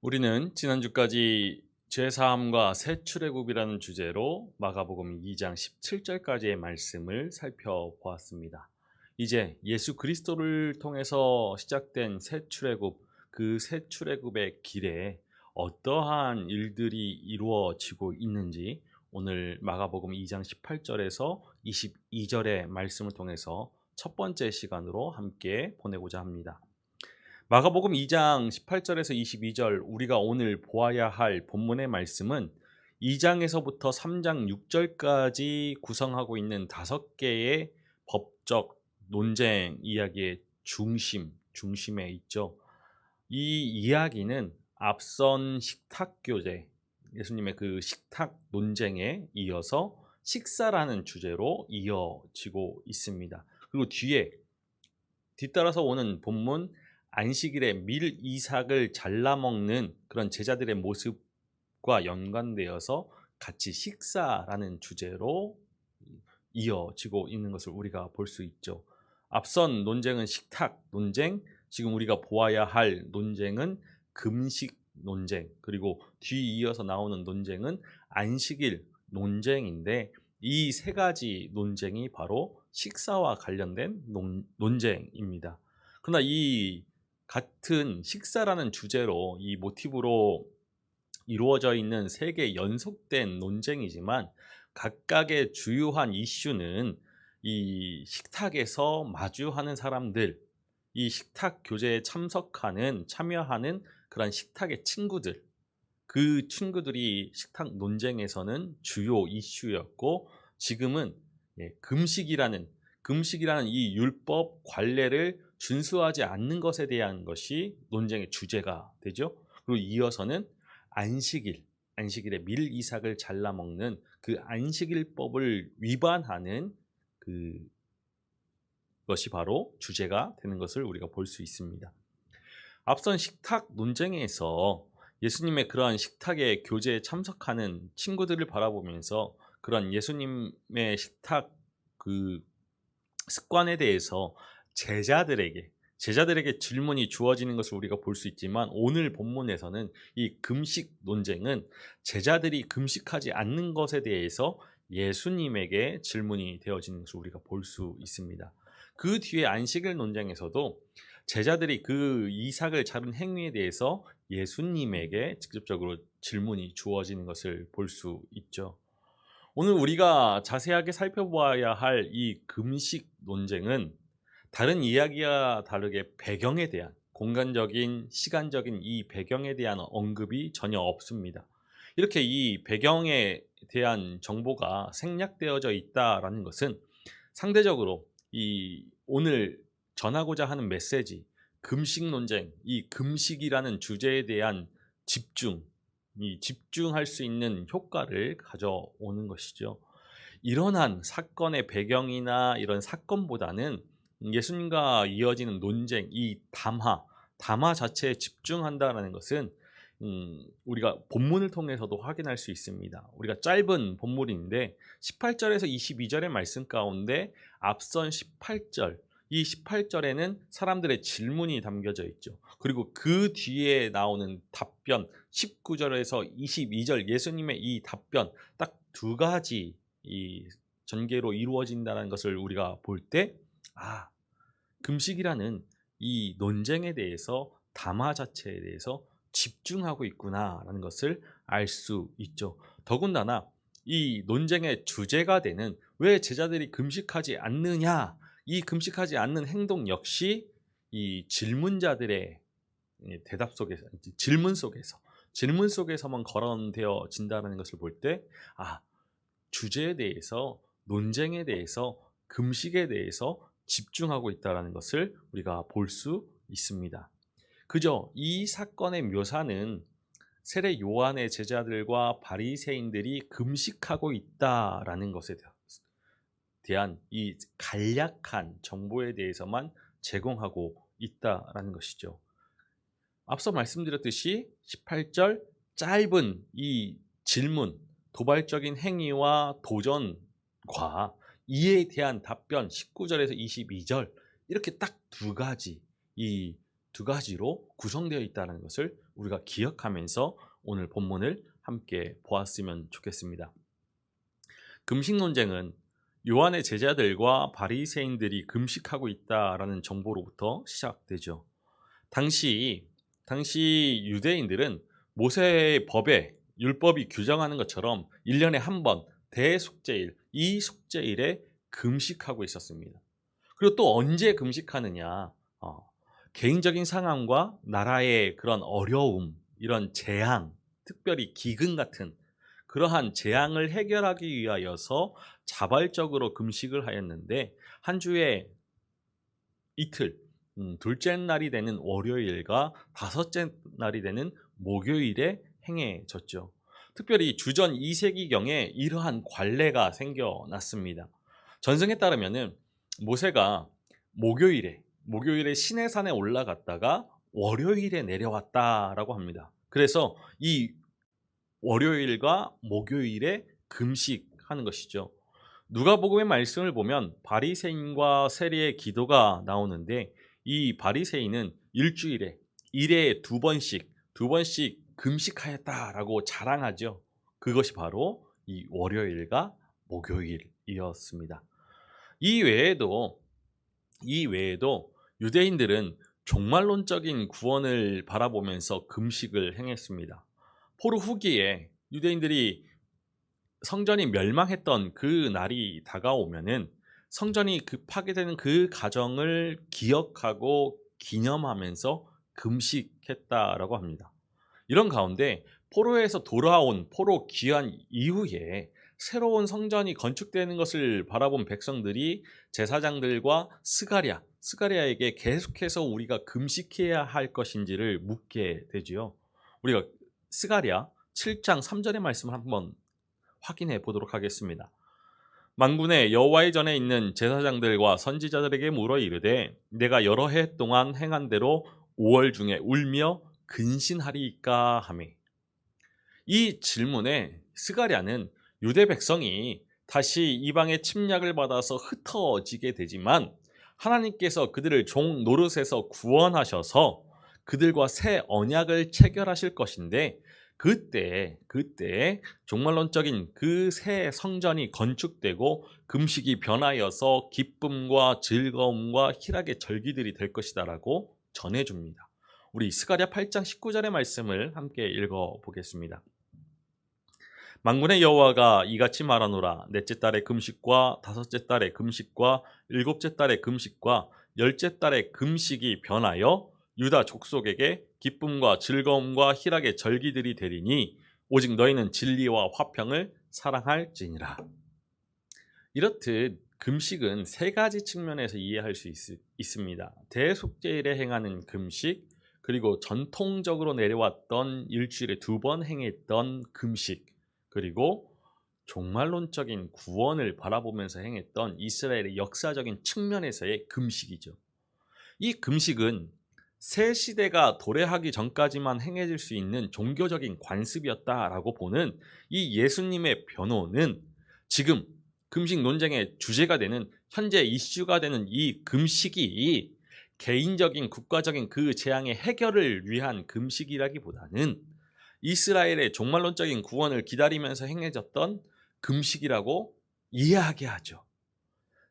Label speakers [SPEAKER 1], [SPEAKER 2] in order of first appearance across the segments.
[SPEAKER 1] 우리는 지난주까지 죄사함과 새 출애굽이라는 주제로 마가복음 2장 17절까지의 말씀을 살펴보았습니다. 이제 예수 그리스도를 통해서 시작된 새 출애굽, 그 새 출애굽의 길에 어떠한 일들이 이루어지고 있는지 오늘 마가복음 2장 18절에서 22절의 말씀을 통해서 첫 번째 시간으로 함께 보내고자 합니다. 마가복음 2장 18절에서 22절 우리가 오늘 보아야 할 본문의 말씀은 2장에서부터 3장 6절까지 구성하고 있는 5개의 법적 논쟁 이야기의 중심에 있죠. 이 이야기는 앞선 식탁 교제, 예수님의 그 식탁 논쟁에 이어서 식사라는 주제로 이어지고 있습니다. 그리고 뒤따라서 오는 본문 안식일에 밀 이삭을 잘라 먹는 그런 제자들의 모습과 연관되어서 같이 식사라는 주제로 이어지고 있는 것을 우리가 볼 수 있죠. 앞선 논쟁은 식탁 논쟁, 지금 우리가 보아야 할 논쟁은 금식 논쟁, 그리고 뒤이어서 나오는 논쟁은 안식일 논쟁인데 이 세 가지 논쟁이 바로 식사와 관련된 논쟁입니다. 그러나 이 같은 식사라는 주제로 이 모티브로 이루어져 있는 세 개 연속된 논쟁이지만 각각의 주요한 이슈는 이 식탁에서 마주하는 사람들, 이 식탁 교제에 참여하는 그런 식탁의 친구들, 그 친구들이 식탁 논쟁에서는 주요 이슈였고 지금은 금식이라는 이 율법 관례를 준수하지 않는 것에 대한 것이 논쟁의 주제가 되죠. 그리고 이어서는 안식일에 밀 이삭을 잘라 먹는 그 안식일법을 위반하는 그 것이 바로 주제가 되는 것을 우리가 볼 수 있습니다. 앞선 식탁 논쟁에서 예수님의 그러한 식탁의 교제에 참석하는 친구들을 바라보면서 그런 예수님의 식탁 그 습관에 대해서 제자들에게 질문이 주어지는 것을 우리가 볼 수 있지만 오늘 본문에서는 이 금식 논쟁은 제자들이 금식하지 않는 것에 대해서 예수님에게 질문이 되어지는 것을 우리가 볼 수 있습니다. 그 뒤에 안식일 논쟁에서도 제자들이 그 이삭을 자른 행위에 대해서 예수님에게 직접적으로 질문이 주어지는 것을 볼 수 있죠. 오늘 우리가 자세하게 살펴보아야 할 이 금식 논쟁은 다른 이야기와 다르게 배경에 대한 공간적인, 시간적인 이 배경에 대한 언급이 전혀 없습니다. 이렇게 이 배경에 대한 정보가 생략되어져 있다라는 것은 상대적으로 이 오늘 전하고자 하는 메시지, 금식 논쟁, 이 금식이라는 주제에 대한 집중할 수 있는 효과를 가져오는 것이죠. 일어난 사건의 배경이나 이런 사건보다는 예수님과 이어지는 논쟁, 이 담화 자체에 집중한다라는 것은 우리가 본문을 통해서도 확인할 수 있습니다. 우리가 짧은 본문인데 18절에서 22절의 말씀 가운데 앞선 18절, 이 18절에는 사람들의 질문이 담겨져 있죠. 그리고 그 뒤에 나오는 답변 19절에서 22절 예수님의 이 답변 딱 두 가지 이 전개로 이루어진다는 것을 우리가 볼 때 금식이라는 이 논쟁에 대해서 담화 자체에 대해서 집중하고 있구나라는 것을 알 수 있죠. 더군다나 이 논쟁의 주제가 되는 왜 제자들이 금식하지 않느냐, 이 금식하지 않는 행동 역시 이 질문자들의 대답 속에서, 질문 속에서만 거론되어진다는 것을 볼 때 주제에 대해서, 논쟁에 대해서, 금식에 대해서 집중하고 있다는 것을 우리가 볼 수 있습니다. 그저 이 사건의 묘사는 세례 요한의 제자들과 바리새인들이 금식하고 있다라는 것에 대한 이 간략한 정보에 대해서만 제공하고 있다라는 것이죠. 앞서 말씀드렸듯이 18절 짧은 이 질문, 도발적인 행위와 도전과 이에 대한 답변 19절에서 22절 이렇게 딱 두 가지 이 두 가지로 구성되어 있다는 것을 우리가 기억하면서 오늘 본문을 함께 보았으면 좋겠습니다. 금식 논쟁은 요한의 제자들과 바리새인들이 금식하고 있다라는 정보로부터 시작되죠. 당시 유대인들은 모세의 법에 율법이 규정하는 것처럼 1년에 한 번 대속죄일, 이 속죄일에 금식하고 있었습니다. 그리고 또 언제 금식하느냐? 개인적인 상황과 나라의 그런 어려움, 이런 재앙, 특별히 기근 같은 그러한 재앙을 해결하기 위하여서 자발적으로 금식을 하였는데, 한 주에 이틀, 둘째 날이 되는 월요일과 다섯째 날이 되는 목요일에 행해졌죠. 특별히 주전 2세기경에 이러한 관례가 생겨났습니다. 전승에 따르면은 모세가 목요일에 시내산에 올라갔다가 월요일에 내려왔다라고 합니다. 그래서 이 월요일과 목요일에 금식하는 것이죠. 누가복음의 말씀을 보면 바리새인과 세리의 기도가 나오는데, 이 바리새인은 일주일에 1회에 두 번씩 금식하였다라고 자랑하죠. 그것이 바로 이 월요일과 목요일이었습니다. 이 외에도 유대인들은 종말론적인 구원을 바라보면서 금식을 행했습니다. 포로 후기에 유대인들이 성전이 멸망했던 그 날이 다가오면은 성전이 파괴되는 그 과정을 기억하고 기념하면서 금식했다라고 합니다. 이런 가운데 포로에서 돌아온 포로 귀환 이후에 새로운 성전이 건축되는 것을 바라본 백성들이 제사장들과 스가랴에게 계속해서 우리가 금식해야 할 것인지를 묻게 되지요. 우리가 스가랴 7장 3절의 말씀을 한번 확인해 보도록 하겠습니다. 만군의 여호와의 전에 있는 제사장들과 선지자들에게 물어 이르되 내가 여러 해 동안 행한 대로 5월 중에 울며 근신하리이까 하매. 이 질문에 스가랴는 유대 백성이 다시 이방의 침략을 받아서 흩어지게 되지만 하나님께서 그들을 종 노릇에서 구원하셔서 그들과 새 언약을 체결하실 것인데, 그때 종말론적인 그 새 성전이 건축되고 금식이 변하여서 기쁨과 즐거움과 희락의 절기들이 될 것이다라고 전해줍니다. 우리 스가랴 8장 19절의 말씀을 함께 읽어보겠습니다. 만군의 여호와가 이같이 말하노라. 넷째 달의 금식과 다섯째 달의 금식과 일곱째 달의 금식과 열째 달의 금식이 변하여 유다 족속에게 기쁨과 즐거움과 희락의 절기들이 되리니 오직 너희는 진리와 화평을 사랑할지니라. 이렇듯 금식은 세 가지 측면에서 이해할 수 있습니다. 대속죄일에 행하는 금식, 그리고 전통적으로 내려왔던 일주일에 두 번 행했던 금식, 그리고 종말론적인 구원을 바라보면서 행했던 이스라엘의 역사적인 측면에서의 금식이죠. 이 금식은 새 시대가 도래하기 전까지만 행해질 수 있는 종교적인 관습이었다라고 보는 이 예수님의 변호는 지금 금식 논쟁의 주제가 되는, 현재 이슈가 되는 이 금식이 개인적인 국가적인 그 재앙의 해결을 위한 금식이라기보다는 이스라엘의 종말론적인 구원을 기다리면서 행해졌던 금식이라고 이해하게 하죠.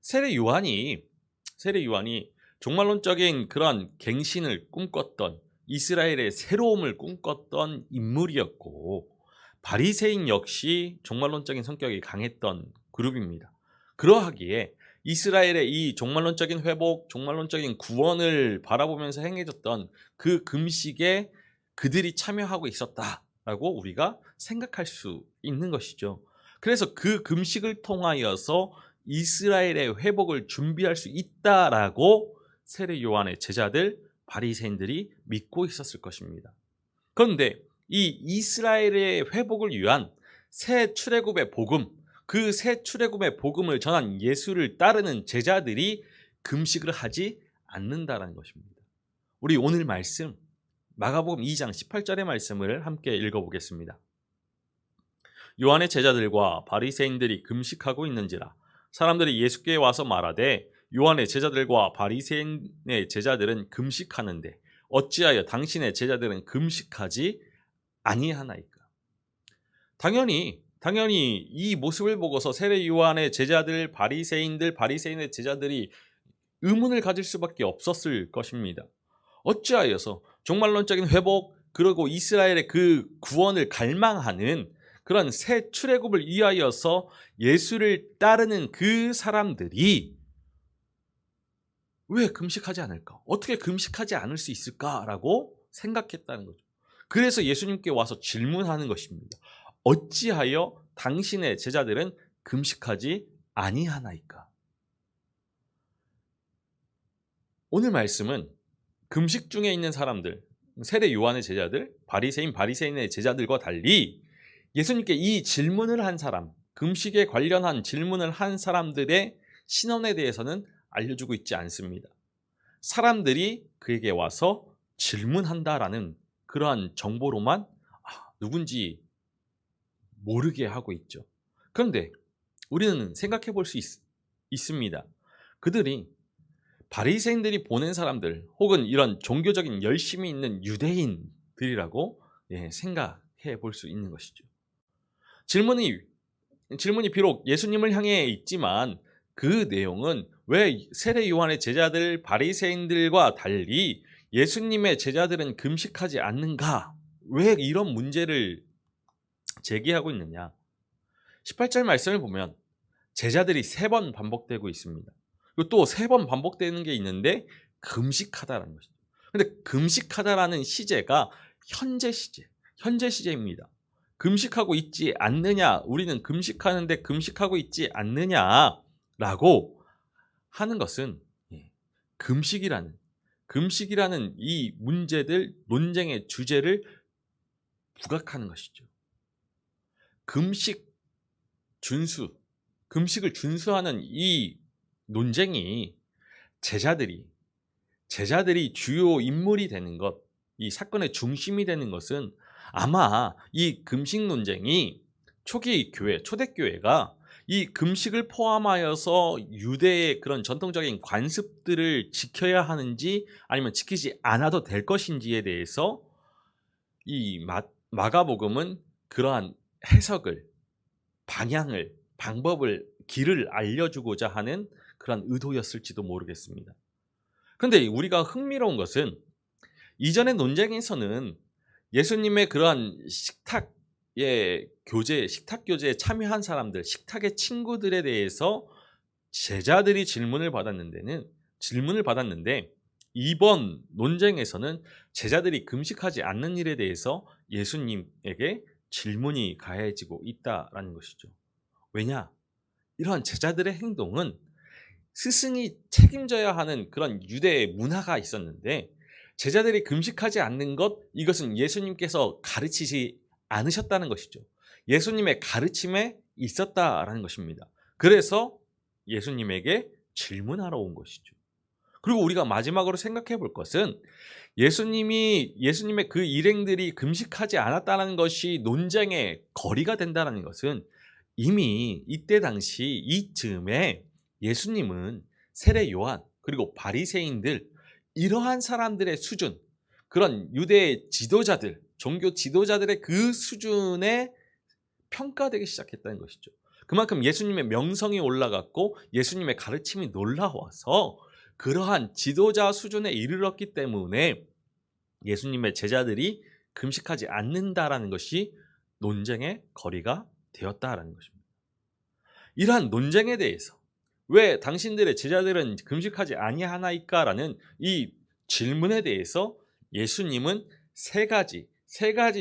[SPEAKER 1] 세례 요한이 종말론적인 그런 갱신을 꿈꿨던, 이스라엘의 새로움을 꿈꿨던 인물이었고, 바리새인 역시 종말론적인 성격이 강했던 그룹입니다. 그러하기에 이스라엘의 이 종말론적인 회복, 종말론적인 구원을 바라보면서 행해졌던 그 금식에 그들이 참여하고 있었다라고 우리가 생각할 수 있는 것이죠. 그래서 그 금식을 통하여서 이스라엘의 회복을 준비할 수 있다라고 세례 요한의 제자들 바리새인들이 믿고 있었을 것입니다. 그런데 이 이스라엘의 회복을 위한 새 출애굽의 복음, 그 새 출애굽의 복음을 전한 예수를 따르는 제자들이 금식을 하지 않는다라는 것입니다. 우리 오늘 말씀 마가복음 2장 18절의 말씀을 함께 읽어보겠습니다. 요한의 제자들과 바리새인들이 금식하고 있는지라 사람들이 예수께 와서 말하되 요한의 제자들과 바리새인의 제자들은 금식하는데 어찌하여 당신의 제자들은 금식하지 아니하나이까? 당연히 이 모습을 보고서 세례 요한의 제자들, 바리새인의 제자들이 의문을 가질 수밖에 없었을 것입니다. 어찌하여서 종말론적인 회복, 그리고 이스라엘의 그 구원을 갈망하는 그런 새 출애굽을 위하여서 예수를 따르는 그 사람들이 왜 금식하지 않을까? 어떻게 금식하지 않을 수 있을까라고 생각했다는 거죠. 그래서 예수님께 와서 질문하는 것입니다. 어찌하여 당신의 제자들은 금식하지 아니하나이까? 오늘 말씀은 금식 중에 있는 사람들, 세례 요한의 제자들, 바리새인의 제자들과 달리 예수님께 이 질문을 한 사람, 금식에 관련한 질문을 한 사람들의 신원에 대해서는 알려주고 있지 않습니다. 사람들이 그에게 와서 질문한다라는 그러한 정보로만 누군지 모르게 하고 있죠. 그런데 우리는 생각해 볼 수 있습니다. 그들이 바리새인들이 보낸 사람들 혹은 이런 종교적인 열심이 있는 유대인들이라고 생각해 볼 수 있는 것이죠. 질문이 비록 예수님을 향해 있지만 그 내용은 왜 세례 요한의 제자들 바리새인들과 달리 예수님의 제자들은 금식하지 않는가? 왜 이런 문제를 제기하고 있느냐? 18절 말씀을 보면 제자들이 3번 반복되고 있습니다. 그리고 또 3번 반복되는 게 있는데 금식하다라는 것이죠. 근데 금식하다라는 시제가 현재 시제입니다. 금식하고 있지 않느냐, 우리는 금식하는데 금식하고 있지 않느냐라고 하는 것은 금식이라는 이 문제들, 논쟁의 주제를 부각하는 것이죠. 금식을 준수하는 이 논쟁이 제자들이 주요 인물이 되는 것, 이 사건의 중심이 되는 것은 아마 이 금식 논쟁이 초대교회가 이 금식을 포함하여서 유대의 그런 전통적인 관습들을 지켜야 하는지 아니면 지키지 않아도 될 것인지에 대해서 이 마가복음은 그러한 해석을, 방향을, 방법을, 길을 알려주고자 하는 그런 의도였을지도 모르겠습니다. 그런데 우리가 흥미로운 것은 이전의 논쟁에서는 예수님의 그러한 식탁 교제에 참여한 사람들, 식탁의 친구들에 대해서 제자들이 질문을 받았는데 이번 논쟁에서는 제자들이 금식하지 않는 일에 대해서 예수님에게 질문이 가해지고 있다라는 것이죠. 왜냐? 이러한 제자들의 행동은 스승이 책임져야 하는 그런 유대의 문화가 있었는데 제자들이 금식하지 않는 것, 이것은 예수님께서 가르치지 않으셨다는 것이죠. 예수님의 가르침에 있었다라는 것입니다. 그래서 예수님에게 질문하러 온 것이죠. 그리고 우리가 마지막으로 생각해 볼 것은 예수님의 그 일행들이 금식하지 않았다는 것이 논쟁의 거리가 된다는 것은 이미 이때 당시 이쯤에 예수님은 세례 요한 그리고 바리새인들, 이러한 사람들의 수준, 그런 유대 지도자들, 종교 지도자들의 그 수준에 평가되기 시작했다는 것이죠. 그만큼 예수님의 명성이 올라갔고 예수님의 가르침이 놀라워서 그러한 지도자 수준에 이르렀기 때문에 예수님의 제자들이 금식하지 않는다라는 것이 논쟁의 거리가 되었다라는 것입니다. 이러한 논쟁에 대해서 왜 당신들의 제자들은 금식하지 아니하나이까라는 이 질문에 대해서 예수님은 세 가지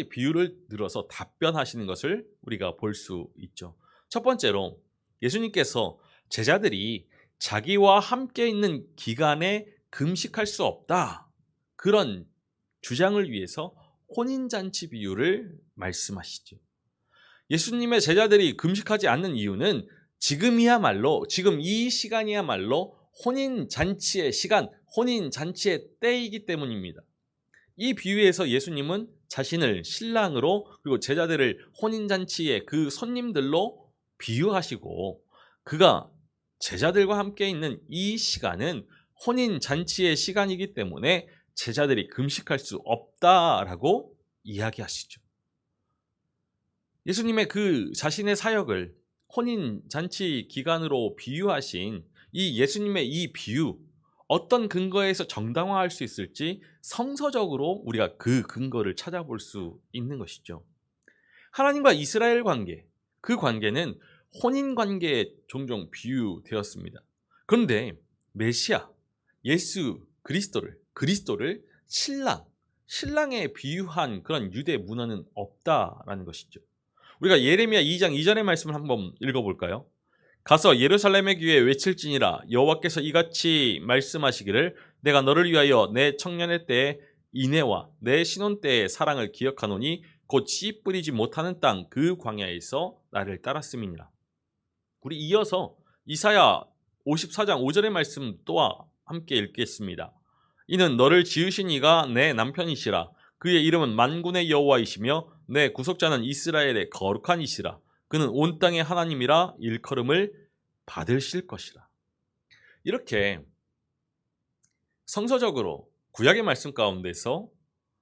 [SPEAKER 1] 비유를 들어서 답변하시는 것을 우리가 볼 수 있죠. 첫 번째로 예수님께서 제자들이 자기와 함께 있는 기간에 금식할 수 없다, 그런 주장을 위해서 혼인잔치 비유를 말씀하시죠. 예수님의 제자들이 금식하지 않는 이유는 지금 이 시간이야말로 혼인잔치의 시간, 혼인잔치의 때이기 때문입니다. 이 비유에서 예수님은 자신을 신랑으로 그리고 제자들을 혼인잔치의 그 손님들로 비유하시고, 그가 제자들과 함께 있는 이 시간은 혼인잔치의 시간이기 때문에 제자들이 금식할 수 없다라고 이야기하시죠. 예수님의 그 자신의 사역을 혼인잔치 기간으로 비유하신 이 예수님의 이 비유, 어떤 근거에서 정당화할 수 있을지 성서적으로 우리가 그 근거를 찾아볼 수 있는 것이죠. 하나님과 이스라엘 관계, 그 관계는 혼인 관계에 종종 비유되었습니다. 그런데 메시아, 예수 그리스도를 신랑에 비유한 그런 유대 문화는 없다라는 것이죠. 우리가 예레미야 2장 2절의 말씀을 한번 읽어볼까요? 가서 예루살렘의 귀에 외칠지니라 여호와께서 이같이 말씀하시기를 내가 너를 위하여 내 청년의 때에 인애와 내 신혼 때의 사랑을 기억하노니 곧 씨 뿌리지 못하는 땅 그 광야에서 나를 따랐음이니라. 우리 이어서 이사야 54장 5절의 말씀 또한 함께 읽겠습니다. 이는 너를 지으신 이가 내 남편이시라. 그의 이름은 만군의 여호와이시며 내 구속자는 이스라엘의 거룩한 이시라. 그는 온 땅의 하나님이라 일컬음을 받으실 것이라. 이렇게 성서적으로 구약의 말씀 가운데서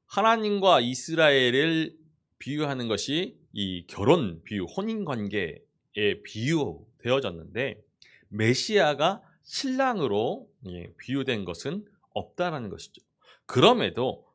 [SPEAKER 1] 하나님과 이스라엘을 비유하는 것이 이 결혼 비유, 혼인 관계에 비유되어졌는데 메시아가 신랑으로 비유된 것은 없다라는 것이죠. 그럼에도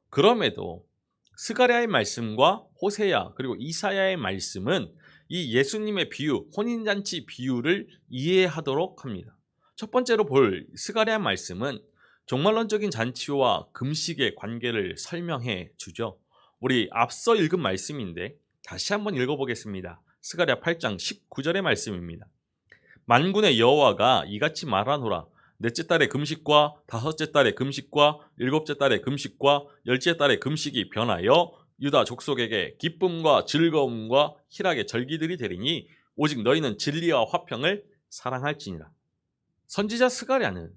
[SPEAKER 1] 스가랴의 말씀과 호세야 그리고 이사야의 말씀은 이 예수님의 비유, 혼인잔치 비유를 이해하도록 합니다. 첫 번째로 볼 스가랴 말씀은 종말론적인 잔치와 금식의 관계를 설명해 주죠. 우리 앞서 읽은 말씀인데 다시 한번 읽어보겠습니다. 스가랴 8장 19절의 말씀입니다. 만군의 여호와가 이같이 말하노라. 넷째 달의 금식과 다섯째 달의 금식과 일곱째 달의 금식과 열째 달의 금식이 변하여 유다 족속에게 기쁨과 즐거움과 희락의 절기들이 되리니 오직 너희는 진리와 화평을 사랑할지니라. 선지자 스가랴는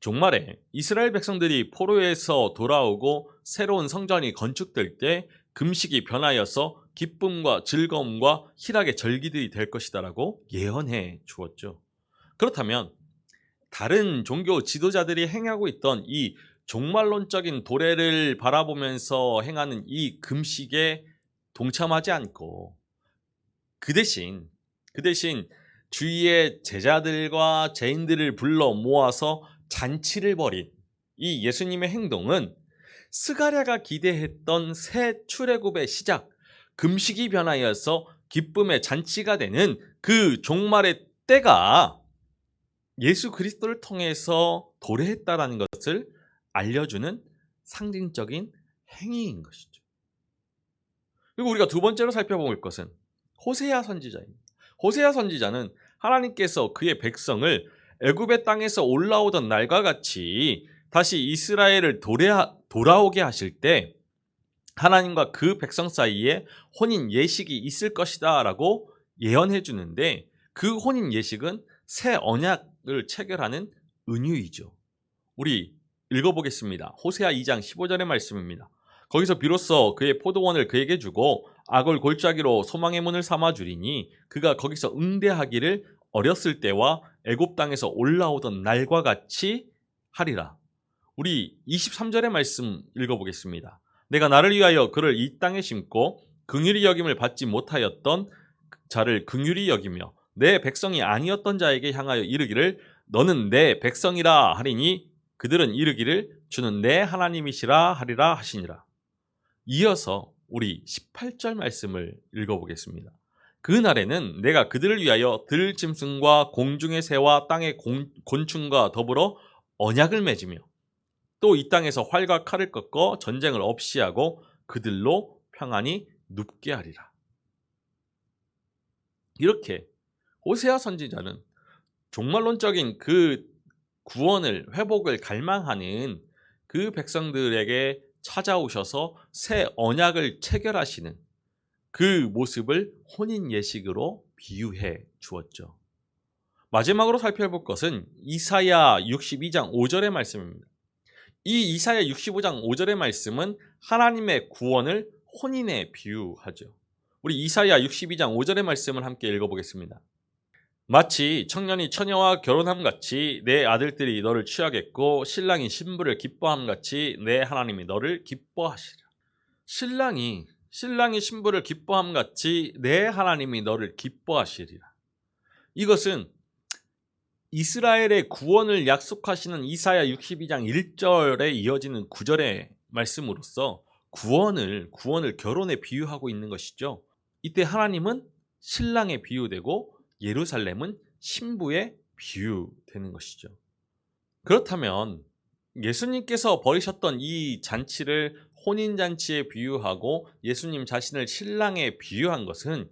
[SPEAKER 1] 종말에 이스라엘 백성들이 포로에서 돌아오고 새로운 성전이 건축될 때 금식이 변하여서 기쁨과 즐거움과 희락의 절기들이 될 것이다라고 예언해 주었죠. 그렇다면 다른 종교 지도자들이 행하고 있던 이 종말론적인 도래를 바라보면서 행하는 이 금식에 동참하지 않고 그 대신 주위의 제자들과 죄인들을 불러 모아서 잔치를 벌인 이 예수님의 행동은 스가랴가 기대했던 새 출애굽의 시작, 금식이 변하여서 기쁨의 잔치가 되는 그 종말의 때가 예수 그리스도를 통해서 도래했다라는 것을 알려주는 상징적인 행위인 것이죠. 그리고 우리가 두 번째로 살펴볼 것은 호세아 선지자입니다. 호세아 선지자는 하나님께서 그의 백성을 애굽의 땅에서 올라오던 날과 같이 다시 이스라엘을 돌아오게 하실 때 하나님과 그 백성 사이에 혼인 예식이 있을 것이다 라고 예언해 주는데 그 혼인 예식은 새 언약을 체결하는 은유이죠. 우리 읽어보겠습니다. 호세아 2장 15절의 말씀입니다. 거기서 비로소 그의 포도원을 그에게 주고 악을 골짜기로 소망의 문을 삼아 주리니 그가 거기서 응대하기를 어렸을 때와 애굽 땅에서 올라오던 날과 같이 하리라. 우리 23절의 말씀 읽어보겠습니다. 내가 나를 위하여 그를 이 땅에 심고 긍휼히 여김을 받지 못하였던 자를 긍휼히 여기며 내 백성이 아니었던 자에게 향하여 이르기를 너는 내 백성이라 하리니 그들은 이르기를 주는 내 하나님이시라 하리라 하시니라. 이어서 우리 18절 말씀을 읽어보겠습니다. 그 날에는 내가 그들을 위하여 들짐승과 공중의 새와 땅의 곤충과 더불어 언약을 맺으며 또 이 땅에서 활과 칼을 꺾어 전쟁을 없이 하고 그들로 평안히 눕게 하리라. 이렇게 호세아 선지자는 종말론적인 그 구원을 회복을 갈망하는 그 백성들에게 찾아오셔서 새 언약을 체결하시는 그 모습을 혼인 예식으로 비유해 주었죠. 마지막으로 살펴볼 것은 이사야 62장 5절의 말씀입니다. 이 이사야 65장 5절의 말씀은 하나님의 구원을 혼인에 비유하죠. 우리 이사야 62장 5절의 말씀을 함께 읽어보겠습니다. 마치 청년이 처녀와 결혼함 같이 내 아들들이 너를 취하겠고 신랑이 신부를 기뻐함 같이 내 하나님이 너를 기뻐하시리라. 신랑이 신부를 기뻐함 같이 내 하나님이 너를 기뻐하시리라. 이것은 이스라엘의 구원을 약속하시는 이사야 62장 1절에 이어지는 9절의 말씀으로써 구원을 결혼에 비유하고 있는 것이죠. 이때 하나님은 신랑에 비유되고 예루살렘은 신부에 비유되는 것이죠. 그렇다면 예수님께서 벌이셨던 이 잔치를 혼인잔치에 비유하고 예수님 자신을 신랑에 비유한 것은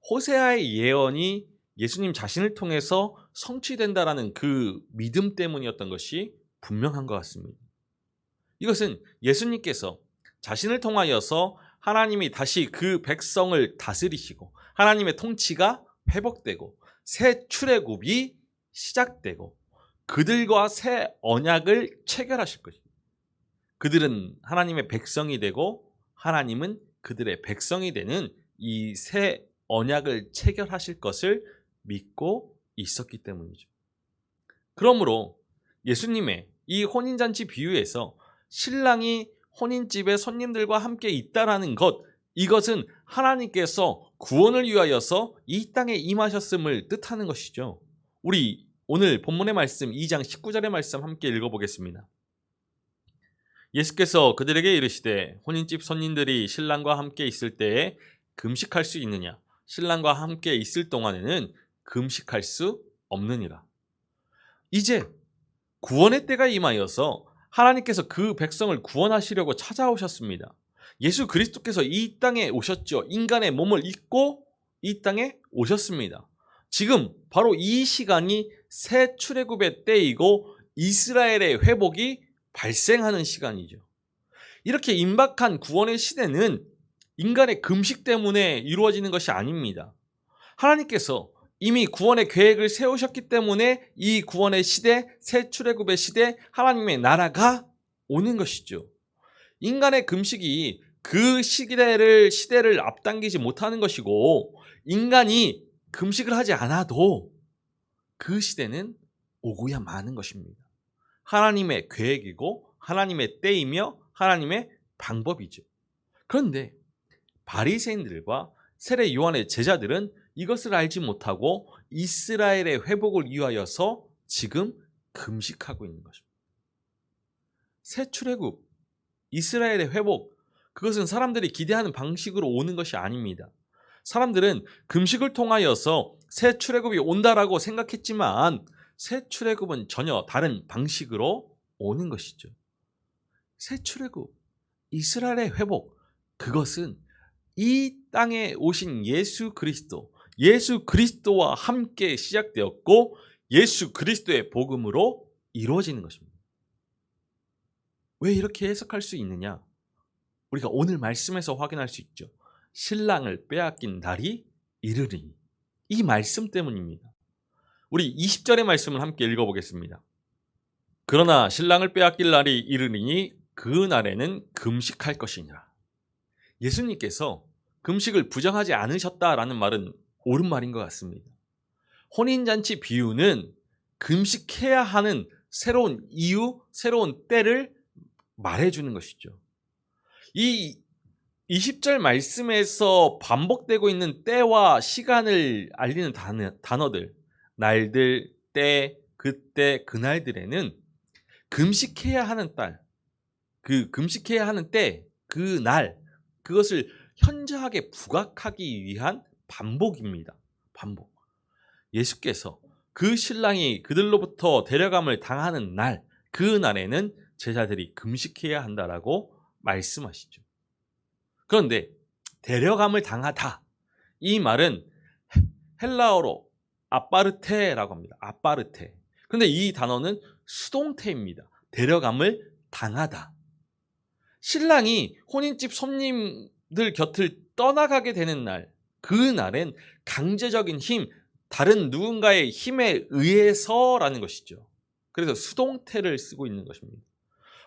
[SPEAKER 1] 호세아의 예언이 예수님 자신을 통해서 성취된다라는 그 믿음 때문이었던 것이 분명한 것 같습니다. 이것은 예수님께서 자신을 통하여서 하나님이 다시 그 백성을 다스리시고 하나님의 통치가 회복되고 새 출애굽이 시작되고 그들과 새 언약을 체결하실 것입니다. 그들은 하나님의 백성이 되고 하나님은 그들의 백성이 되는 이 새 언약을 체결하실 것을 믿고 있었기 때문이죠. 그러므로 예수님의 이 혼인잔치 비유에서 신랑이 혼인집에 손님들과 함께 있다라는 것, 이것은 하나님께서 구원을 위하여서 이 땅에 임하셨음을 뜻하는 것이죠. 우리 오늘 본문의 말씀 2장 19절의 말씀 함께 읽어보겠습니다. 예수께서 그들에게 이르시되 혼인집 손님들이 신랑과 함께 있을 때에 금식할 수 있느냐? 신랑과 함께 있을 동안에는 금식할 수 없느니라. 이제 구원의 때가 임하여서 하나님께서 그 백성을 구원하시려고 찾아오셨습니다. 예수 그리스도께서 이 땅에 오셨죠. 인간의 몸을 입고 이 땅에 오셨습니다. 지금 바로 이 시간이 새 출애굽의 때이고 이스라엘의 회복이 발생하는 시간이죠. 이렇게 임박한 구원의 시대는 인간의 금식 때문에 이루어지는 것이 아닙니다. 하나님께서 이미 구원의 계획을 세우셨기 때문에 이 구원의 시대, 새 출애굽의 시대, 하나님의 나라가 오는 것이죠. 인간의 금식이 그 시대를 앞당기지 못하는 것이고 인간이 금식을 하지 않아도 그 시대는 오고야 마는 것입니다. 하나님의 계획이고 하나님의 때이며 하나님의 방법이죠. 그런데 바리새인들과 세례 요한의 제자들은 이것을 알지 못하고 이스라엘의 회복을 위하여서 지금 금식하고 있는 것입니다. 새 출애굽, 이스라엘의 회복, 그것은 사람들이 기대하는 방식으로 오는 것이 아닙니다. 사람들은 금식을 통하여서 새 출애굽이 온다라고 생각했지만 새 출애굽은 전혀 다른 방식으로 오는 것이죠. 새 출애굽, 이스라엘의 회복, 그것은 이 땅에 오신 예수 그리스도와 함께 시작되었고 예수 그리스도의 복음으로 이루어지는 것입니다. 왜 이렇게 해석할 수 있느냐? 우리가 오늘 말씀에서 확인할 수 있죠. 신랑을 빼앗긴 날이 이르리니. 이 말씀 때문입니다. 우리 20절의 말씀을 함께 읽어보겠습니다. 그러나 신랑을 빼앗길 날이 이르리니 그 날에는 금식할 것이니라. 예수님께서 금식을 부정하지 않으셨다라는 말은 옳은 말인 것 같습니다. 혼인잔치 비유는 금식해야 하는 새로운 이유, 새로운 때를 말해주는 것이죠. 이 20절 말씀에서 반복되고 있는 때와 시간을 알리는 단어들, 날들, 때, 그때, 그날들에는 금식해야 하는 금식해야 하는 때, 그날, 그것을 현저하게 부각하기 위한 반복입니다. 반복. 예수께서 그 신랑이 그들로부터 데려감을 당하는 날, 그 날에는 제자들이 금식해야 한다라고 말씀하시죠. 그런데 데려감을 당하다, 이 말은 헬라어로 아빠르테라고 합니다. 아빠르테. 그런데 이 단어는 수동태입니다. 데려감을 당하다. 신랑이 혼인집 손님들 곁을 떠나가게 되는 날, 그 날엔 강제적인 힘, 다른 누군가의 힘에 의해서라는 것이죠. 그래서 수동태를 쓰고 있는 것입니다.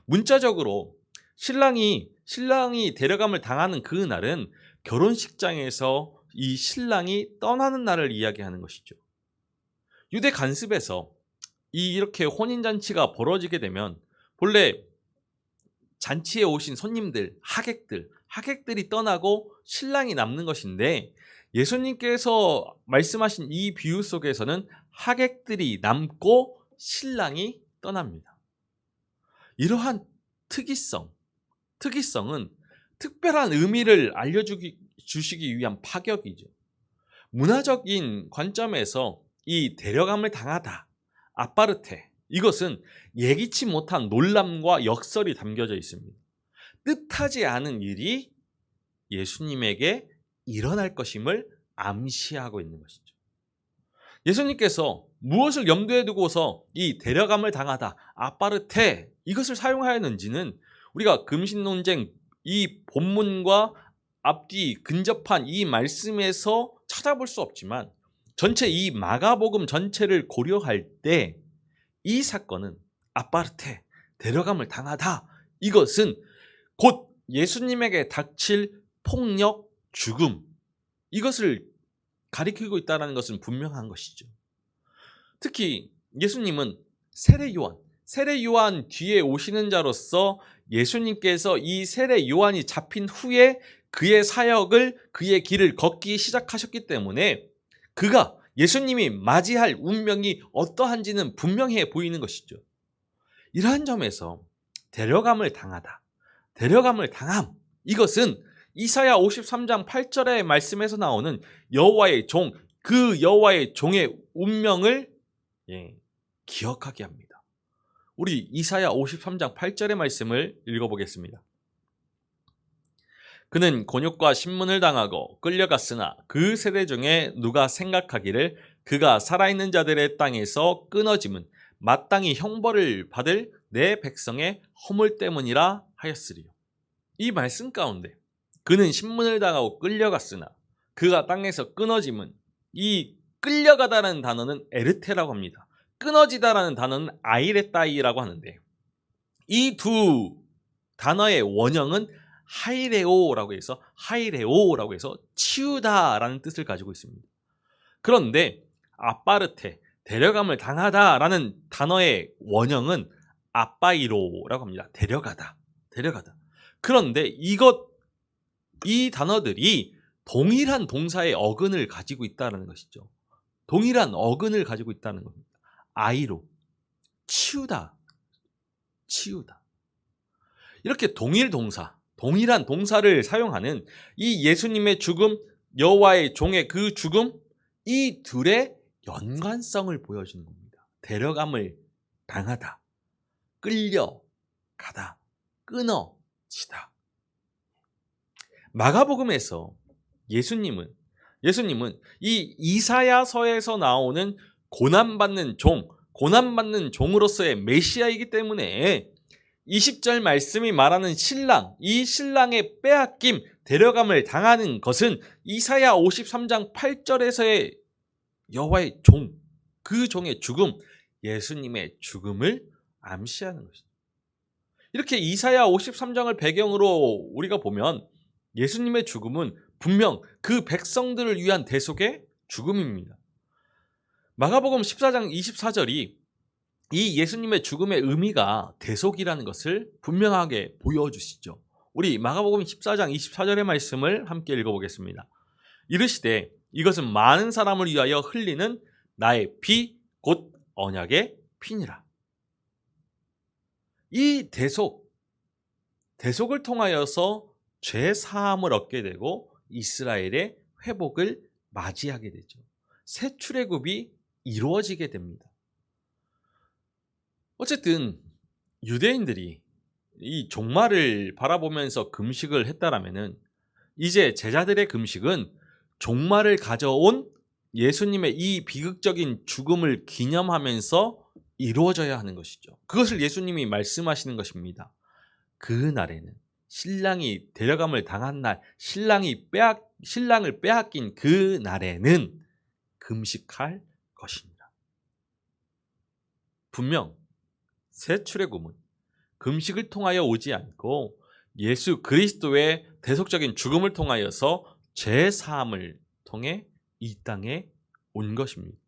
[SPEAKER 1] 문자적으로 신랑이 데려감을 당하는 그 날은 결혼식장에서 이 신랑이 떠나는 날을 이야기하는 것이죠. 유대 관습에서 이렇게 혼인잔치가 벌어지게 되면 본래 잔치에 오신 손님들, 하객들이 떠나고 신랑이 남는 것인데, 예수님께서 말씀하신 이 비유 속에서는 하객들이 남고 신랑이 떠납니다. 이러한 특이성은 특별한 의미를 주시기 위한 파격이죠. 문화적인 관점에서 이 데려감을 당하다, 아파르테, 이것은 예기치 못한 놀람과 역설이 담겨져 있습니다. 뜻하지 않은 일이 예수님에게 일어날 것임을 암시하고 있는 것이죠. 예수님께서 무엇을 염두에 두고서 이 데려감을 당하다, 아파르테, 이것을 사용하였는지는 우리가 금식 논쟁 이 본문과 앞뒤 근접한 이 말씀에서 찾아볼 수 없지만, 전체 이 마가복음 전체를 고려할 때 이 사건은 아파르테, 데려감을 당하다, 이것은 곧 예수님에게 닥칠 폭력, 죽음, 이것을 가리키고 있다는 것은 분명한 것이죠. 특히 예수님은 세례 요한 뒤에 오시는 자로서 예수님께서 이 세례 요한이 잡힌 후에 그의 사역을, 그의 길을 걷기 시작하셨기 때문에 그가 예수님이 맞이할 운명이 어떠한지는 분명해 보이는 것이죠. 이러한 점에서 데려감을 당함, 이것은 이사야 53장 8절의 말씀에서 나오는 여호와의 종, 그 여호와의 종의 운명을 기억하게 합니다. 우리 이사야 53장 8절의 말씀을 읽어보겠습니다. 그는 곤욕과 신문을 당하고 끌려갔으나 그 세대 중에 누가 생각하기를 그가 살아있는 자들의 땅에서 끊어짐은 마땅히 형벌을 받을 내 백성의 허물 때문이라 하였으리요. 이 말씀 가운데 그는 신문을 당하고 끌려갔으나 그가 땅에서 끊어짐은, 이 끌려가다라는 단어는 에르테라고 합니다. 끊어지다라는 단어는 아이레따이라고 하는데, 이 두 단어의 원형은 하이레오라고 해서 치우다라는 뜻을 가지고 있습니다. 그런데 아파르테, 데려감을 당하다라는 단어의 원형은 아빠이로라고 합니다. 데려가다. 그런데 이 단어들이 동일한 동사의 어근을 가지고 있다는 것이죠. 동일한 어근을 가지고 있다는 겁니다. 아이로, 치우다. 이렇게 동일한 동사를 사용하는 이 예수님의 죽음, 여호와의 종의 그 죽음, 이 둘의 연관성을 보여주는 겁니다. 데려감을 당하다, 끌려가다, 끊어지다. 마가복음에서 예수님은 이 이사야서에서 나오는 고난받는 종으로서의 메시아이기 때문에 20절 말씀이 말하는 신랑, 이 신랑의 빼앗김, 데려감을 당하는 것은 이사야 53장 8절에서의 여호와의 종, 그 종의 죽음, 예수님의 죽음을 암시하는 것이죠. 이렇게 이사야 53장을 배경으로 우리가 보면 예수님의 죽음은 분명 그 백성들을 위한 대속의 죽음입니다. 마가복음 14장 24절이 이 예수님의 죽음의 의미가 대속이라는 것을 분명하게 보여주시죠. 우리 마가복음 14장 24절의 말씀을 함께 읽어보겠습니다. 이르시되 이것은 많은 사람을 위하여 흘리는 나의 피 곧 언약의 피니라. 이 대속을 통하여서 죄 사함을 얻게 되고 이스라엘의 회복을 맞이하게 되죠. 새 출애굽이 이루어지게 됩니다. 어쨌든 유대인들이 이 종말을 바라보면서 금식을 했다라면은 이제 제자들의 금식은 종말을 가져온 예수님의 이 비극적인 죽음을 기념하면서 이루어져야 하는 것이죠. 그것을 예수님이 말씀하시는 것입니다. 그 날에는 신랑이 데려감을 당한 날, 신랑을 빼앗긴 그 날에는 금식할 것입니다. 분명 새 출애굽은 금식을 통하여 오지 않고 예수 그리스도의 대속적인 죽음을 통하여서 죄 사함을 통해 이 땅에 온 것입니다.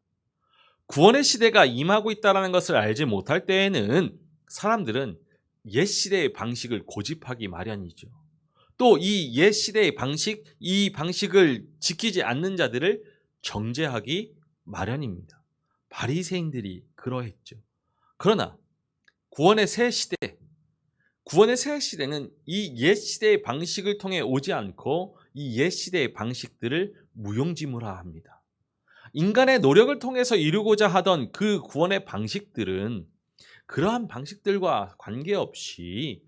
[SPEAKER 1] 구원의 시대가 임하고 있다는 것을 알지 못할 때에는 사람들은 옛 시대의 방식을 고집하기 마련이죠. 또 이 옛 시대의 방식, 이 방식을 지키지 않는 자들을 정죄하기 마련입니다. 바리새인들이 그러했죠. 그러나 구원의 새 시대는 이 옛 시대의 방식을 통해 오지 않고 이 옛 시대의 방식들을 무용지물화합니다. 인간의 노력을 통해서 이루고자 하던 그 구원의 방식들은 그러한 방식들과 관계없이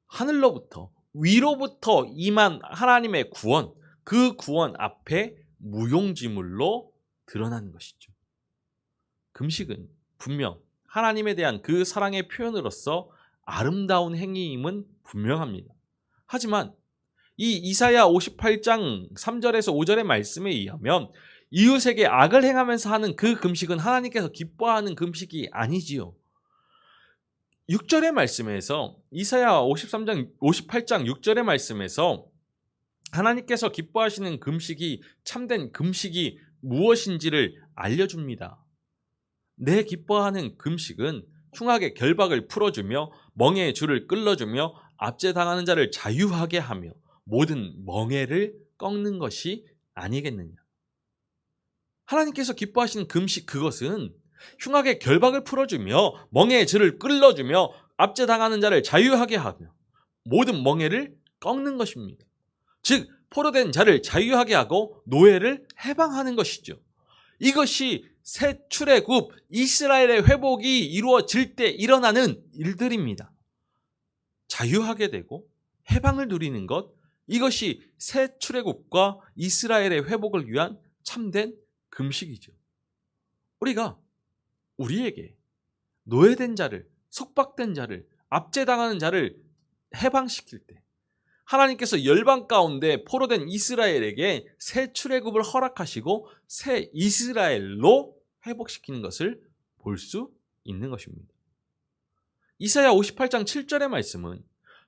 [SPEAKER 1] 하늘로부터 위로부터 임한 하나님의 구원, 그 구원 앞에 무용지물로 드러나는 것이죠. 금식은 분명 하나님에 대한 그 사랑의 표현으로서 아름다운 행위임은 분명합니다. 하지만 이 이사야 58장 3절에서 5절의 말씀에 의하면 이웃에게 악을 행하면서 하는 그 금식은 하나님께서 기뻐하는 금식이 아니지요. 6절의 말씀에서 이사야 58장 6절의 말씀에서 하나님께서 기뻐하시는 금식이 참된 금식이 무엇인지를 알려줍니다. 내 기뻐하는 금식은 흉악의 결박을 풀어주며 멍에의 줄을 끌어주며 압제당하는 자를 자유하게 하며 모든 멍에를 꺾는 것이 아니겠느냐. 하나님께서 기뻐하시는 금식, 그것은 흉악의 결박을 풀어주며 멍에의 줄을 끌어주며 압제당하는 자를 자유하게 하며 모든 멍에를 꺾는 것입니다. 즉 포로된 자를 자유하게 하고 노예를 해방하는 것이죠. 이것이 새 출애굽 이스라엘의 회복이 이루어질 때 일어나는 일들입니다. 자유하게 되고 해방을 누리는 것, 이것이 새 출애굽과 이스라엘의 회복을 위한 참된 금식이죠. 우리가 우리에게 노예된 자를, 속박된 자를, 압제당하는 자를 해방시킬 때 하나님께서 열방 가운데 포로된 이스라엘에게 새 출애굽을 허락하시고 새 이스라엘로 회복시키는 것을 볼 수 있는 것입니다. 이사야 58장 7절의 말씀은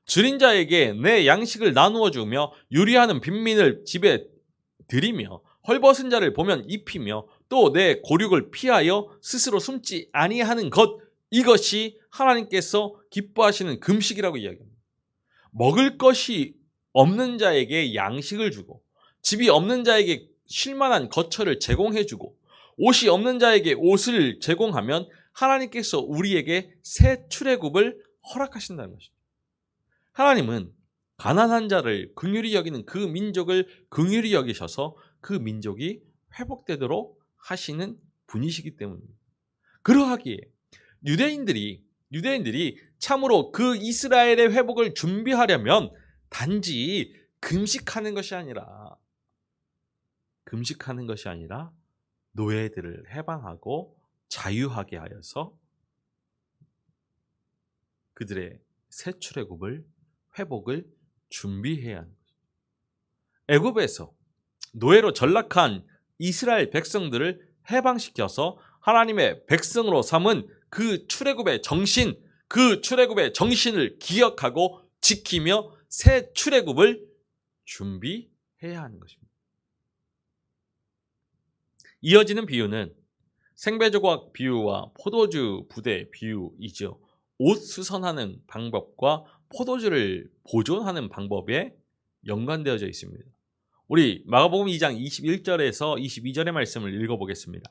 [SPEAKER 1] 줄인 자에게 내 양식을 나누어 주며 유리하는 빈민을 집에 들이며 헐벗은 자를 보면 입히며 또 내 고륙을 피하여 스스로 숨지 아니하는 것, 이것이 하나님께서 기뻐하시는 금식이라고 이야기합니다. 먹을 것이 없는 자에게 양식을 주고 집이 없는 자에게 쉴만한 거처를 제공해주고 옷이 없는 자에게 옷을 제공하면 하나님께서 우리에게 새 출애굽을 허락하신다는 것입니다. 하나님은 가난한 자를 긍휼히 여기는 그 민족을 긍휼히 여기셔서 그 민족이 회복되도록 하시는 분이시기 때문입니다. 그러하기에 유대인들이 참으로 그 이스라엘의 회복을 준비하려면 단지 금식하는 것이 아니라 노예들을 해방하고 자유하게 하여서 그들의 새 출애굽을 회복을 준비해야 하는 것입니다. 애굽에서 노예로 전락한 이스라엘 백성들을 해방시켜서 하나님의 백성으로 삼은 그 출애굽의 정신을 기억하고 지키며 새 출애굽을 준비해야 하는 것입니다. 이어지는 비유는 생배조각 비유와 포도주 부대 비유이죠. 옷 수선하는 방법과 포도주를 보존하는 방법에 연관되어져 있습니다. 우리 마가복음 2장 21절에서 22절의 말씀을 읽어보겠습니다.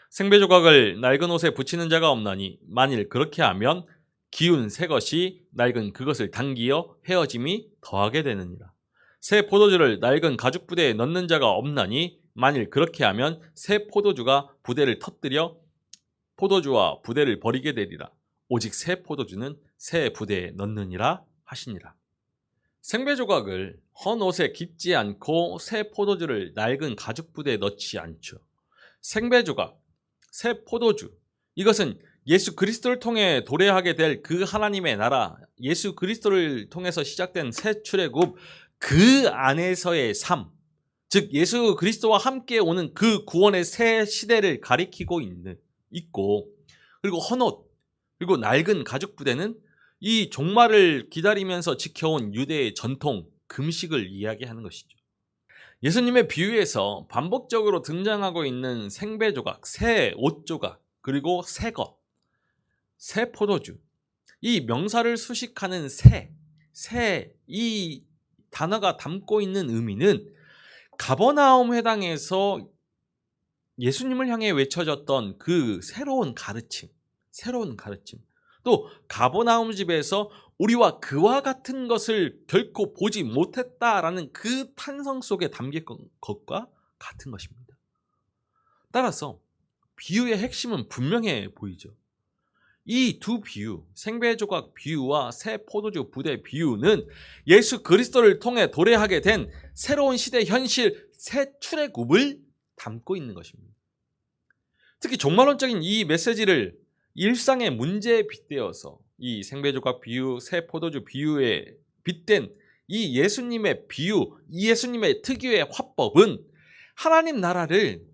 [SPEAKER 1] 생배조각을 낡은 옷에 붙이는 자가 없나니 만일 그렇게 하면 기운 새 것이 낡은 그것을 당기어 헤어짐이 더하게 되느니라. 새 포도주를 낡은 가죽 부대에 넣는 자가 없나니 만일 그렇게 하면 새 포도주가 부대를 터뜨려 포도주와 부대를 버리게 되리라. 오직 새 포도주는 새 부대에 넣느니라 하시니라. 생배조각을 헌 옷에 깃지 않고 새 포도주를 낡은 가죽 부대에 넣지 않죠. 생배조각, 새 포도주, 이것은 예수 그리스도를 통해 도래하게 될 그 하나님의 나라, 예수 그리스도를 통해서 시작된 새 출애굽, 그 안에서의 삶, 즉 예수 그리스도와 함께 오는 그 구원의 새 시대를 가리키고 있고, 그리고 헌 옷, 그리고 낡은 가죽 부대는 이 종말을 기다리면서 지켜온 유대의 전통 금식을 이야기하는 것이죠. 예수님의 비유에서 반복적으로 등장하고 있는 생배 조각, 새 옷 조각, 그리고 새 것, 새 포도주, 이 명사를 수식하는 이 단어가 담고 있는 의미는 가버나움 회당에서 예수님을 향해 외쳐졌던 그 새로운 가르침, 또 가버나움 집에서 우리와 그와 같은 것을 결코 보지 못했다라는 그 탄성 속에 담긴 것과 같은 것입니다. 따라서 비유의 핵심은 분명해 보이죠. 이 두 비유, 생배조각 비유와 새 포도주 부대 비유는 예수 그리스도를 통해 도래하게 된 새로운 시대 현실, 새 출애굽을 담고 있는 것입니다. 특히 종말론적인 이 메시지를 일상의 문제에 빗대어서 이 생배조각 비유, 새 포도주 비유에 빗댄 이 예수님의 비유, 이 예수님의 특유의 화법은 하나님 나라를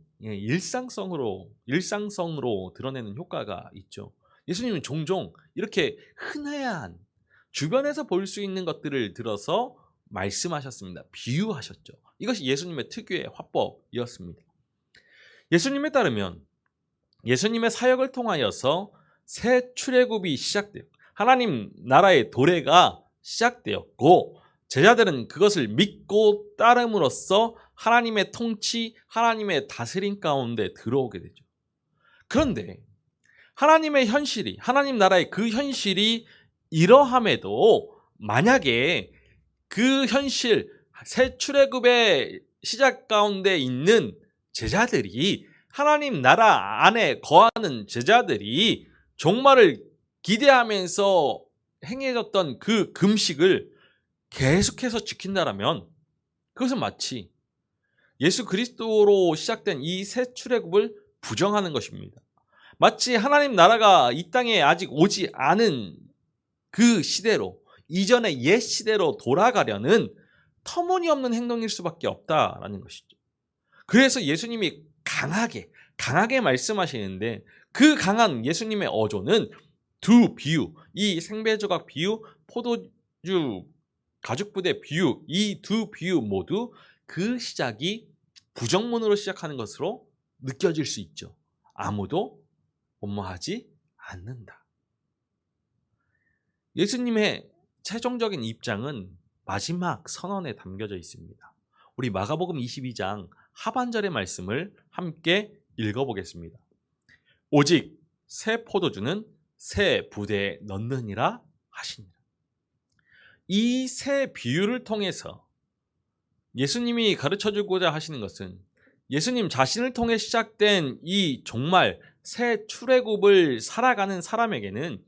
[SPEAKER 1] 일상성으로 드러내는 효과가 있죠. 예수님은 종종 이렇게 흔한 주변에서 볼 수 있는 것들을 들어서 말씀하셨습니다. 비유하셨죠. 이것이 예수님의 특유의 화법이었습니다. 예수님에 따르면 예수님의 사역을 통하여서 새 출애굽이 시작되었고 하나님 나라의 도래가 시작되었고 제자들은 그것을 믿고 따름으로써 하나님의 통치, 하나님의 다스림 가운데 들어오게 되죠. 그런데 하나님 나라의 그 현실이 이러함에도 만약에 그 현실, 새 출애굽의 시작 가운데 있는 제자들이 하나님 나라 안에 거하는 제자들이 종말을 기대하면서 행해졌던 그 금식을 계속해서 지킨다라면 그것은 마치 예수 그리스도로 시작된 이 새 출애굽을 부정하는 것입니다. 마치 하나님 나라가 이 땅에 아직 오지 않은 그 시대로, 이전의 옛 시대로 돌아가려는 터무니없는 행동일 수밖에 없다라는 것이죠. 그래서 예수님이 강하게 말씀하시는데 그 강한 예수님의 어조는 두 비유, 이 생배조각 비유, 포도주 가죽부대 비유, 이 두 비유 모두 그 시작이 부정문으로 시작하는 것으로 느껴질 수 있죠. 아무도 원망하지 않는다. 예수님의 최종적인 입장은 마지막 선언에 담겨져 있습니다. 우리 마가복음 22장 하반절의 말씀을 함께 읽어보겠습니다. 오직 새 포도주는 새 부대에 넣느니라 하시니라. 이 새 비유를 통해서 예수님이 가르쳐주고자 하시는 것은 예수님 자신을 통해 시작된 이 종말 새 출애굽을 살아가는 사람에게는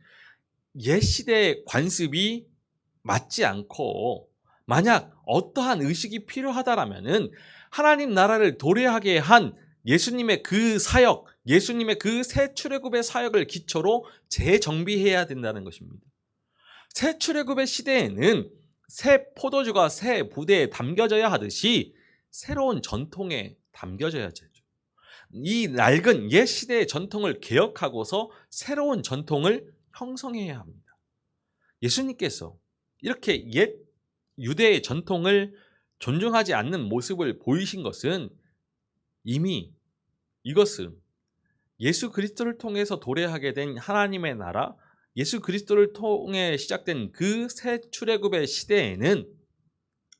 [SPEAKER 1] 옛 시대의 관습이 맞지 않고 만약 어떠한 의식이 필요하다라면은 하나님 나라를 도래하게 한 예수님의 그 사역, 예수님의 그 새 출애굽의 사역을 기초로 재정비해야 된다는 것입니다. 새 출애굽의 시대에는 새 포도주가 새 부대에 담겨져야 하듯이 새로운 전통에 담겨져야 되죠. 이 낡은 옛 시대의 전통을 개혁하고서 새로운 전통을 형성해야 합니다. 예수님께서 이렇게 옛 유대의 전통을 존중하지 않는 모습을 보이신 것은 이미 이것은 예수 그리스도를 통해서 도래하게 된 하나님의 나라, 예수 그리스도를 통해 시작된 그 새 출애굽의 시대에는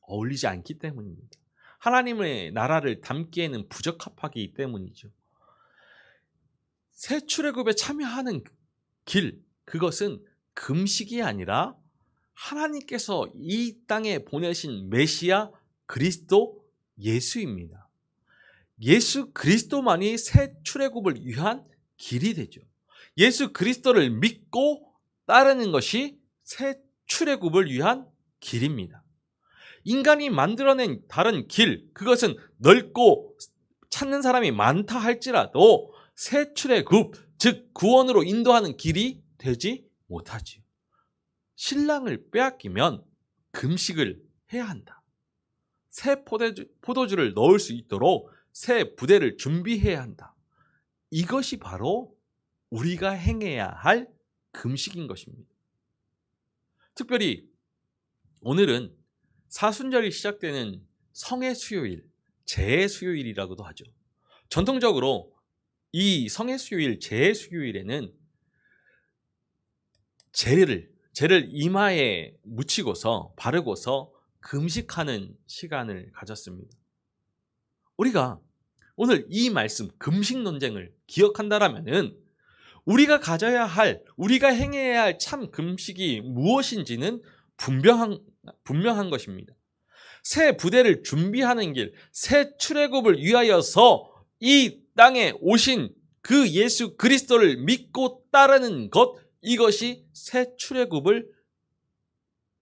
[SPEAKER 1] 어울리지 않기 때문입니다. 하나님의 나라를 담기에는 부적합하기 때문이죠. 새 출애굽에 참여하는 길, 그것은 금식이 아니라 하나님께서 이 땅에 보내신 메시아 그리스도 예수입니다. 예수 그리스도만이 새 출애굽을 위한 길이 되죠. 예수 그리스도를 믿고 따르는 것이 새 출애굽을 위한 길입니다. 인간이 만들어낸 다른 길, 그것은 넓고 찾는 사람이 많다 할지라도 새 출애굽, 즉 구원으로 인도하는 길이 되지 못하지요. 신랑을 빼앗기면 금식을 해야 한다. 새 포도주를 넣을 수 있도록 새 부대를 준비해야 한다. 이것이 바로 우리가 행해야 할 금식인 것입니다. 특별히 오늘은 사순절이 시작되는 성의 수요일, 재수요일이라고도 하죠. 전통적으로 이 성회수요일, 재수요일에는 재를 이마에 묻히고서 바르고서 금식하는 시간을 가졌습니다. 우리가 오늘 이 말씀 금식 논쟁을 기억한다라면은 우리가 가져야 할, 우리가 행해야 할 참 금식이 무엇인지는 분명한 것입니다. 새 부대를 준비하는 길, 새 출애굽을 위하여서 이 땅에 오신 그 예수 그리스도를 믿고 따르는 것, 이것이 새 출애굽을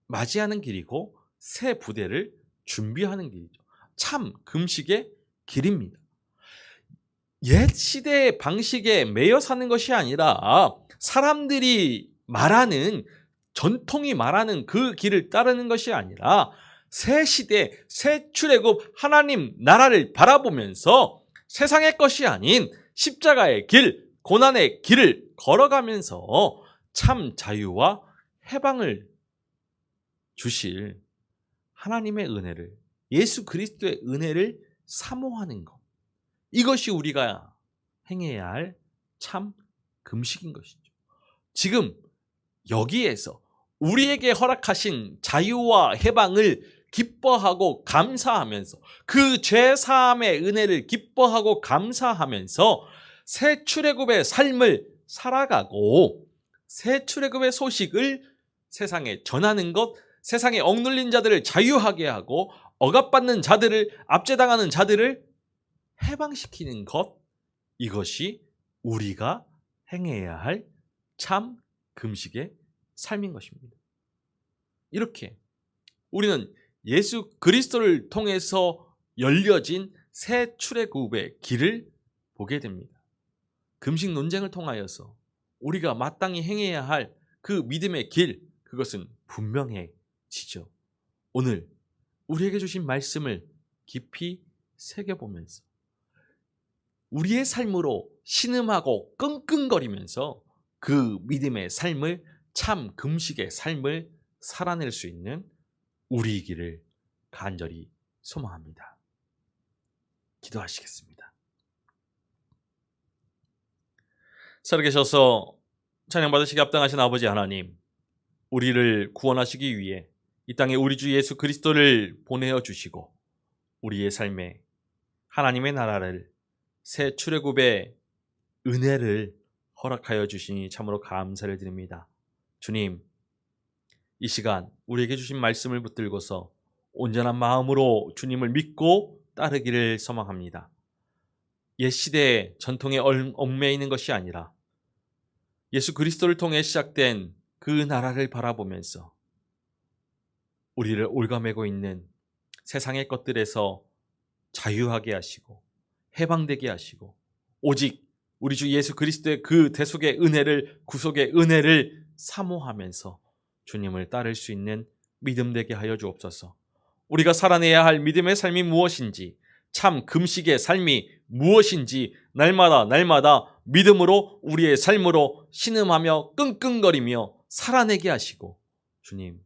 [SPEAKER 1] 맞이하는 길이고 새 부대를 준비하는 길이죠. 참 금식의 길입니다. 옛 시대의 방식에 매여 사는 것이 아니라 사람들이 말하는, 전통이 말하는 그 길을 따르는 것이 아니라 새 시대, 새 출애굽 하나님 나라를 바라보면서 세상의 것이 아닌 십자가의 길, 고난의 길을 걸어가면서 참 자유와 해방을 주실 하나님의 은혜를, 예수 그리스도의 은혜를 사모하는 것, 이것이 우리가 행해야 할 참 금식인 것이죠. 지금 여기에서 우리에게 허락하신 자유와 해방을 기뻐하고 감사하면서, 그 죄사함의 은혜를 기뻐하고 감사하면서 새 출애굽의 삶을 살아가고 새 출애굽의 소식을 세상에 전하는 것, 세상에 억눌린 자들을 자유하게 하고 억압받는 자들을, 압제당하는 자들을 해방시키는 것, 이것이 우리가 행해야 할 참 금식의 삶인 것입니다. 이렇게 우리는 예수 그리스도를 통해서 열려진 새 출애굽의 길을 보게 됩니다. 금식 논쟁을 통하여서 우리가 마땅히 행해야 할 그 믿음의 길, 그것은 분명해지죠. 오늘 우리에게 주신 말씀을 깊이 새겨보면서 우리의 삶으로 신음하고 끙끙거리면서 그 믿음의 삶을, 참 금식의 삶을 살아낼 수 있는 우리이기를 간절히 소망합니다. 기도하시겠습니다. 살아계셔서 찬양받으시기 합당하신 아버지 하나님, 우리를 구원하시기 위해 이 땅에 우리 주 예수 그리스도를 보내어 주시고 우리의 삶에 하나님의 나라를, 새 출애굽의 은혜를 허락하여 주시니 참으로 감사를 드립니다. 주님, 이 시간 우리에게 주신 말씀을 붙들고서 온전한 마음으로 주님을 믿고 따르기를 소망합니다. 옛 시대의 전통에 얽매여 있는 것이 아니라 예수 그리스도를 통해 시작된 그 나라를 바라보면서 우리를 올가매고 있는 세상의 것들에서 자유하게 하시고 해방되게 하시고 오직 우리 주 예수 그리스도의 그 대속의 은혜를, 구속의 은혜를 사모하면서 주님을 따를 수 있는 믿음 되게 하여 주옵소서. 우리가 살아내야 할 믿음의 삶이 무엇인지, 참 금식의 삶이 무엇인지 날마다 믿음으로 우리의 삶으로 신음하며 끙끙거리며 살아내게 하시고, 주님,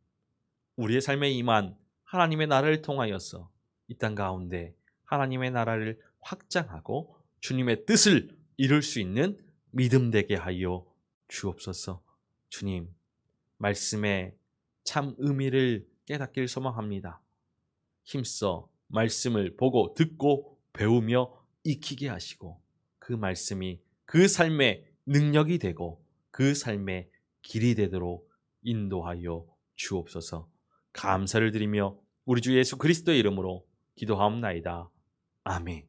[SPEAKER 1] 우리의 삶에 임한 하나님의 나라를 통하여서 이 땅 가운데 하나님의 나라를 확장하고 주님의 뜻을 이룰 수 있는 믿음 되게 하여 주옵소서. 주님, 말씀의 참 의미를 깨닫길 소망합니다. 힘써 말씀을 보고 듣고 배우며 익히게 하시고 그 말씀이 그 삶의 능력이 되고 그 삶의 길이 되도록 인도하여 주옵소서. 감사를 드리며 우리 주 예수 그리스도의 이름으로 기도하옵나이다. 아멘.